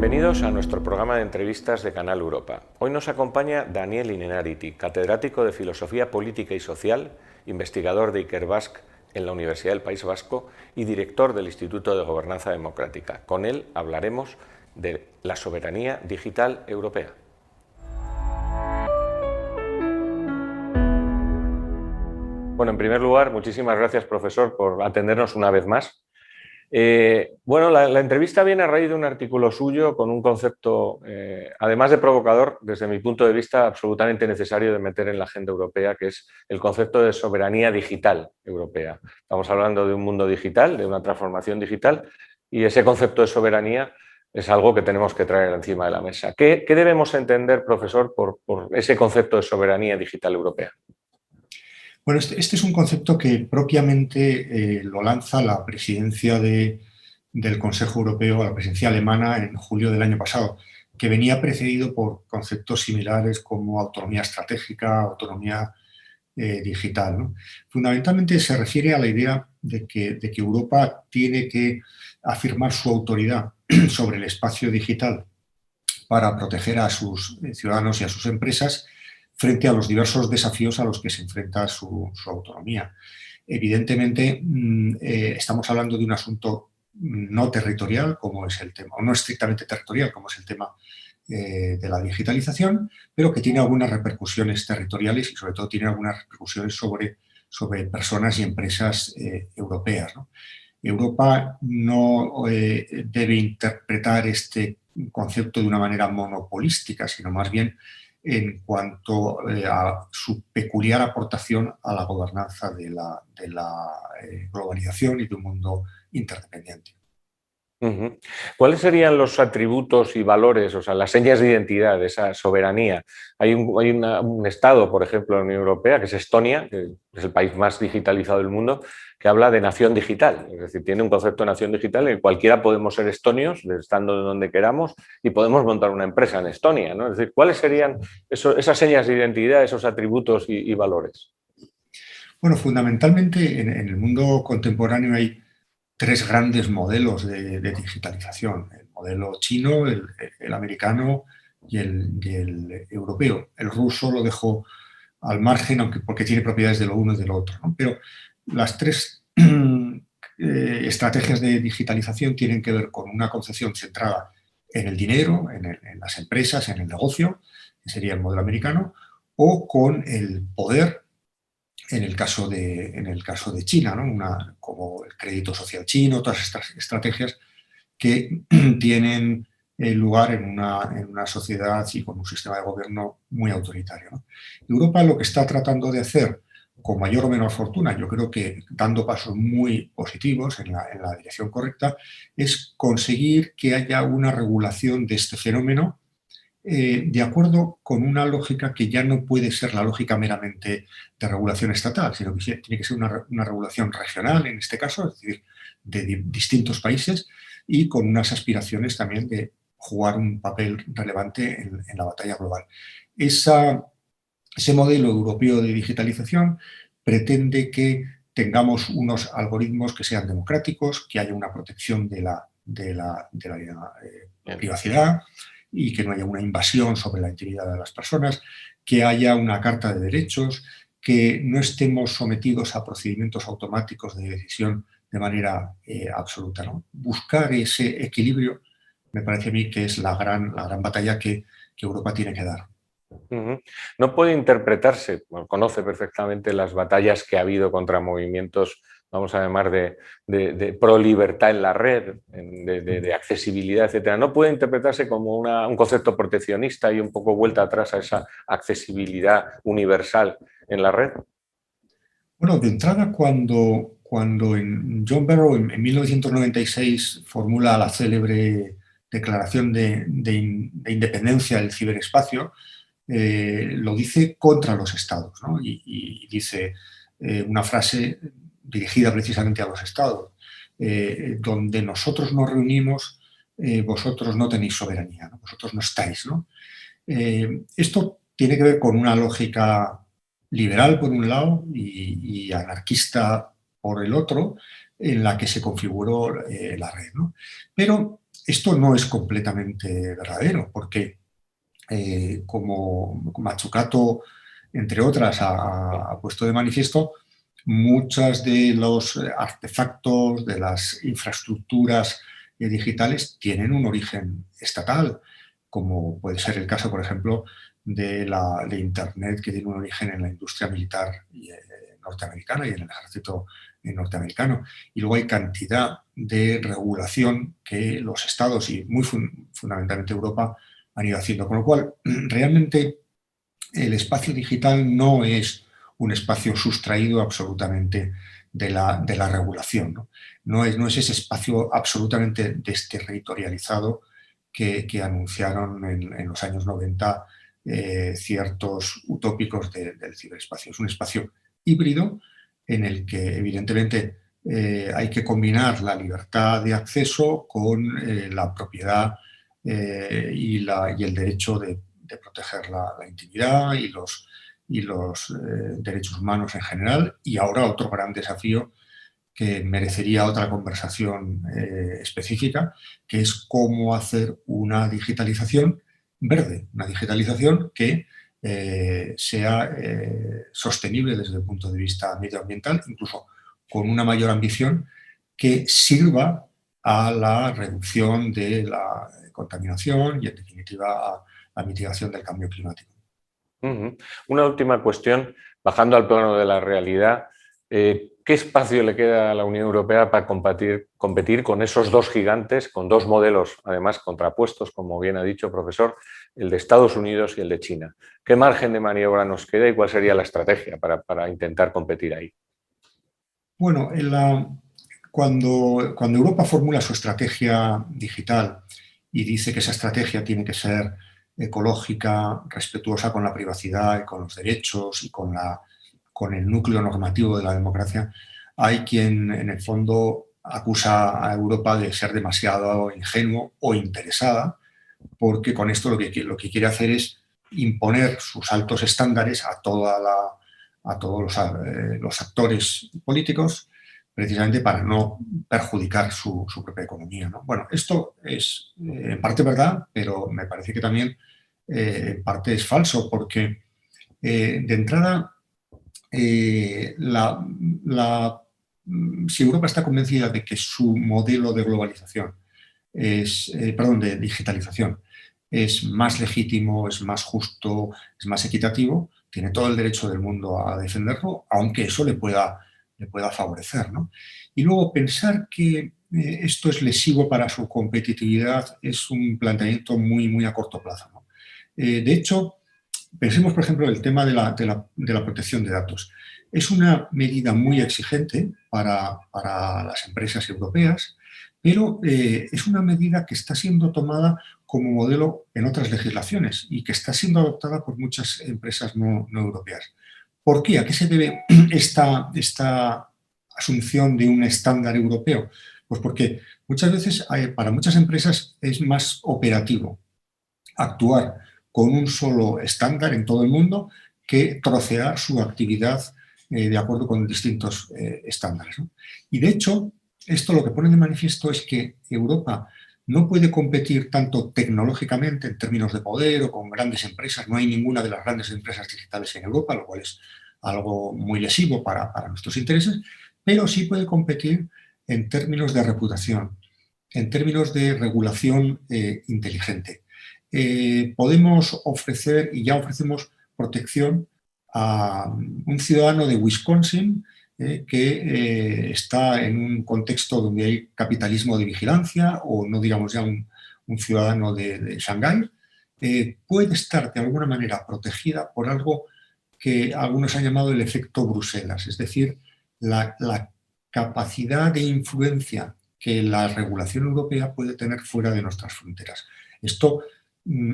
Bienvenidos a nuestro programa de entrevistas de Canal Europa. Hoy nos acompaña Daniel Innerarity, catedrático de Filosofía Política y Social, investigador de Ikerbasque en la Universidad del País Vasco y director del Instituto de Gobernanza Democrática. Con él hablaremos de la soberanía digital europea. Bueno, en primer lugar, muchísimas gracias, profesor, por atendernos una vez más. La entrevista viene a raíz de un artículo suyo con un concepto, además de provocador, desde mi punto de vista, absolutamente necesario de meter en la agenda europea, que es el concepto de soberanía digital europea. Estamos hablando de un mundo digital, de una transformación digital, y ese concepto de soberanía es algo que tenemos que traer encima de la mesa. ¿Qué debemos entender, profesor, por ese concepto de soberanía digital europea? Bueno, este es un concepto que propiamente lo lanza la presidencia del Consejo Europeo, la presidencia alemana, en julio del año pasado, que venía precedido por conceptos similares como autonomía estratégica, autonomía digital, ¿no? Fundamentalmente se refiere a la idea de que Europa tiene que afirmar su autoridad sobre el espacio digital para proteger a sus ciudadanos y a sus empresas frente a los diversos desafíos a los que se enfrenta su autonomía. Evidentemente, estamos hablando de un asunto no territorial, como es el tema, o no estrictamente territorial, como es el tema de la digitalización, pero que tiene algunas repercusiones territoriales y sobre todo tiene algunas repercusiones sobre personas y empresas europeas, ¿no? Europa no debe interpretar este concepto de una manera monopolística, sino más bien en cuanto a su peculiar aportación a la gobernanza de la globalización y de un mundo interdependiente. ¿Cuáles serían los atributos y valores, o sea, las señas de identidad de esa soberanía? Hay un estado, por ejemplo, en la Unión Europea, que es Estonia, que es el país más digitalizado del mundo, que habla de nación digital. Es decir, tiene un concepto de nación digital en el que cualquiera podemos ser estonios, estando donde queramos, y podemos montar una empresa en Estonia, ¿no? Es decir, ¿cuáles serían esas señas de identidad, esos atributos y valores? Bueno, fundamentalmente en el mundo contemporáneo hay tres grandes modelos de digitalización: el modelo chino, el americano y el europeo. El ruso lo dejo al margen, aunque porque tiene propiedades de lo uno y de lo otro, ¿no? Pero las tres estrategias de digitalización tienen que ver con una concepción centrada en el dinero, en las empresas, en el negocio, que sería el modelo americano, o con el poder, en el caso de China, ¿no? Como el crédito social chino, todas estas estrategias que tienen lugar en una sociedad y con un sistema de gobierno muy autoritario, ¿no? Europa lo que está tratando de hacer, con mayor o menor fortuna, yo creo que dando pasos muy positivos en la dirección correcta, es conseguir que haya una regulación de este fenómeno de acuerdo con una lógica que ya no puede ser la lógica meramente de regulación estatal, sino que tiene que ser una regulación regional, en este caso, es decir, de distintos países, y con unas aspiraciones también de jugar un papel relevante en la batalla global. Ese modelo europeo de digitalización pretende que tengamos unos algoritmos que sean democráticos, que haya una protección de la privacidad y que no haya una invasión sobre la integridad de las personas, que haya una carta de derechos, que no estemos sometidos a procedimientos automáticos de decisión de manera absoluta, ¿no? Buscar ese equilibrio me parece a mí que es la gran batalla que Europa tiene que dar. No puede interpretarse, bueno, conoce perfectamente las batallas que ha habido contra movimientos, vamos a llamar, de pro libertad en la red, de accesibilidad, etcétera. No puede interpretarse como un concepto proteccionista y un poco vuelta atrás a esa accesibilidad universal en la red. Bueno, de entrada, cuando John Barrow en 1996 formula la célebre Declaración de Independencia del Ciberespacio, lo dice contra los estados, ¿no? Y dice una frase dirigida precisamente a los estados, donde nosotros nos reunimos, vosotros no tenéis soberanía, ¿no? Vosotros no estáis, ¿no? Esto tiene que ver con una lógica liberal por un lado y anarquista por el otro, en la que se configuró la red, ¿no? Pero esto no es completamente verdadero, porque como Mazzucato, entre otras, ha puesto de manifiesto, muchos de los artefactos, de las infraestructuras digitales tienen un origen estatal, como puede ser el caso, por ejemplo, de Internet, que tiene un origen en la industria militar norteamericana y en el ejército norteamericano. Y luego hay cantidad de regulación que los estados y muy fundamentalmente Europa han ido haciendo. Con lo cual, realmente el espacio digital no es un espacio sustraído absolutamente de la regulación. No es ese espacio absolutamente desterritorializado que anunciaron en los años 90 ciertos utópicos del ciberespacio. Es un espacio híbrido en el que evidentemente hay que combinar la libertad de acceso con la propiedad y el derecho de proteger la intimidad y los derechos humanos en general. Y ahora otro gran desafío que merecería otra conversación específica, que es cómo hacer una digitalización verde, una digitalización que sea sostenible desde el punto de vista medioambiental, incluso con una mayor ambición que sirva a la reducción de la contaminación y, en definitiva, a la mitigación del cambio climático. Una última cuestión, bajando al plano de la realidad. ¿Qué espacio le queda a la Unión Europea para competir con esos dos gigantes, con dos modelos, además contrapuestos, como bien ha dicho, profesor, el de Estados Unidos y el de China? ¿Qué margen de maniobra nos queda y cuál sería la estrategia para intentar competir ahí? Bueno, cuando Europa formula su estrategia digital y dice que esa estrategia tiene que ser ecológica, respetuosa con la privacidad y con los derechos y con el núcleo normativo de la democracia, hay quien en el fondo acusa a Europa de ser demasiado ingenuo o interesada, porque con esto lo que quiere hacer es imponer sus altos estándares a todos los actores políticos, precisamente para no perjudicar su propia economía, ¿no? Bueno, esto es en parte verdad, pero me parece que también en parte es falso, porque de entrada, si Europa está convencida de que su modelo de globalización de digitalización es más legítimo, es más justo, es más equitativo, tiene todo el derecho del mundo a defenderlo, aunque eso le pueda favorecer, ¿no? Y luego pensar que esto es lesivo para su competitividad es un planteamiento muy, muy a corto plazo, ¿no? De hecho, pensemos, por ejemplo, el tema de la protección de datos. Es una medida muy exigente para las empresas europeas, pero es una medida que está siendo tomada como modelo en otras legislaciones y que está siendo adoptada por muchas empresas no europeas. ¿Por qué? ¿A qué se debe esta asunción de un estándar europeo? Pues porque muchas veces para muchas empresas es más operativo actuar con un solo estándar en todo el mundo que trocear su actividad de acuerdo con distintos estándares, ¿no? Y de hecho, esto lo que pone de manifiesto es que Europa no puede competir tanto tecnológicamente en términos de poder o con grandes empresas. No hay ninguna de las grandes empresas digitales en Europa, lo cual es algo muy lesivo para nuestros intereses, pero sí puede competir en términos de reputación, en términos de regulación inteligente. Podemos ofrecer, y ya ofrecemos, protección a un ciudadano de Wisconsin que está en un contexto donde hay capitalismo de vigilancia, o no digamos ya un ciudadano de Shanghái, puede estar de alguna manera protegida por algo que algunos han llamado el efecto Bruselas, es decir, la capacidad de influencia que la regulación europea puede tener fuera de nuestras fronteras. Esto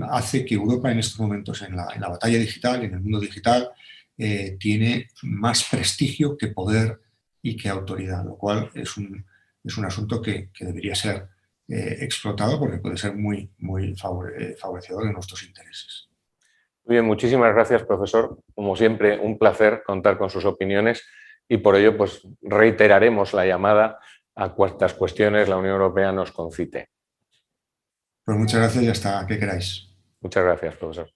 hace que Europa en estos momentos en la batalla digital, en el mundo digital, tiene más prestigio que poder y que autoridad, lo cual es un asunto que debería ser explotado porque puede ser muy, muy favorecedor de nuestros intereses. Muy bien, muchísimas gracias, profesor. Como siempre, un placer contar con sus opiniones y por ello pues, reiteraremos la llamada a cuantas cuestiones la Unión Europea nos concite. Pues muchas gracias y hasta que queráis. Muchas gracias, profesor.